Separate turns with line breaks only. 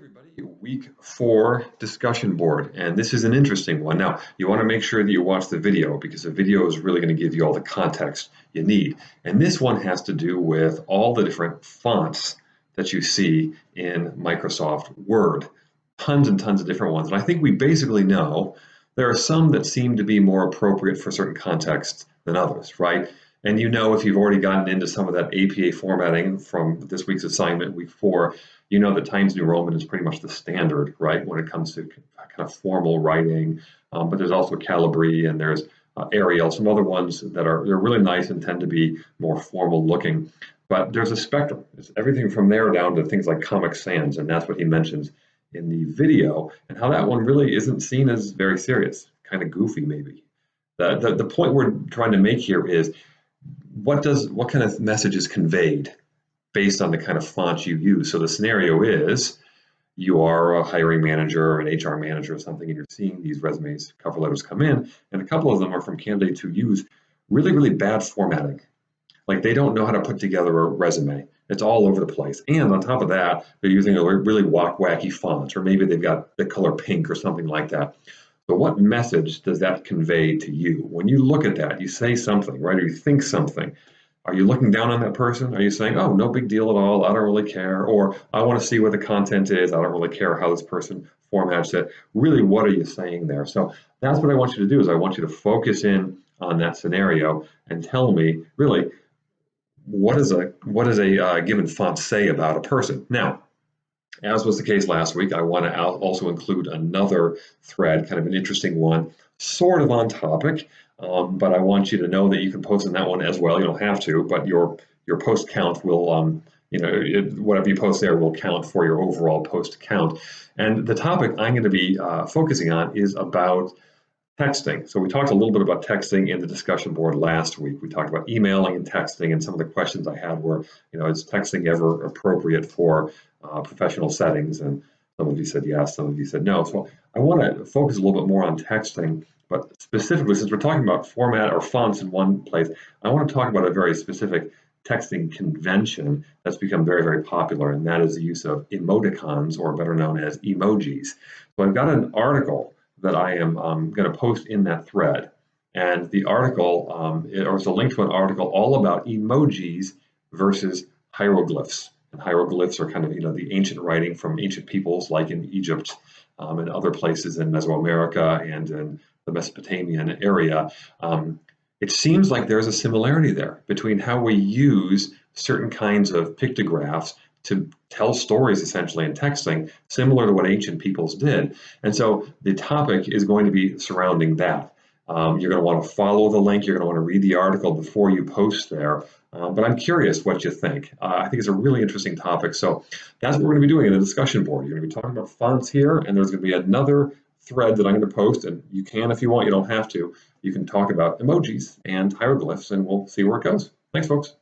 Everybody, week 4 discussion board, and this is an interesting one. Now, you want to make sure that you watch the video because the video is really going to give you all the context you need. And this one has to do with all the different fonts that you see in Microsoft Word. Tons and tons of different ones. And I think we basically know there are some that seem to be more appropriate for certain contexts than others, right? And you know, if you've already gotten into some of that APA formatting from this week's assignment, week 4, you know that Times New Roman is pretty much the standard, right, when it comes to kind of formal writing. But there's also Calibri and there's Arial, some other ones that they're really nice and tend to be more formal looking. But there's a spectrum. It's everything from there down to things like Comic Sans, and that's what he mentions in the video, and how that one really isn't seen as very serious, kind of goofy maybe. The point we're trying to make here is what kind of message is conveyed based on the kind of font you use. So the scenario is you are a hiring manager or an HR manager or something, and you're seeing these resumes, cover letters come in, and a couple of them are from candidates who use really, really bad formatting. Like they don't know how to put together a resume. It's all over the place. And on top of that, they're using a really wacky font, or maybe they've got the color pink or something like that. So what message does that convey to you? When you look at that, you say something, right? Or you think something. Are you looking down on that person? Are you saying, oh, no big deal at all, I don't really care? Or I want to see what the content is, I don't really care how this person formats it. Really, what are you saying there? So that's what I want you to do, is I want you to focus in on that scenario and tell me, really, what does a given font say about a person? Now, as was the case last week, I want to also include another thread, kind of an interesting one, sort of on topic, but I want you to know that you can post in that one as well. You don't have to, but your post count will, whatever you post there will count for your overall post count. And the topic I'm going to be focusing on is about texting. So we talked a little bit about texting in the discussion board last week. We talked about emailing and texting, and some of the questions I had were, is texting ever appropriate for professional settings? And some of you said yes, some of you said no. So I want to focus a little bit more on texting, but specifically, since we're talking about format or fonts in one place, I want to talk about a very specific texting convention that's become very, very popular, and that is the use of emoticons, or better known as emojis. So I've got an article that I am going to post in that thread. And the article, it's a link to an article all about emojis versus hieroglyphs. And hieroglyphs are kind of, the ancient writing from ancient peoples like in Egypt and other places in Mesoamerica and in the Mesopotamian area. It seems like there's a similarity there between how we use certain kinds of pictographs to tell stories essentially in texting, similar to what ancient peoples did. And so the topic is going to be surrounding that. You're going to want to follow the link. You're going to want to read the article before you post there. But I'm curious what you think. I think it's a really interesting topic. So that's what we're going to be doing in the discussion board. You're going to be talking about fonts here, and there's going to be another thread that I'm going to post. And you can, if you want, you don't have to. You can talk about emojis and hieroglyphs, and we'll see where it goes. Thanks, folks.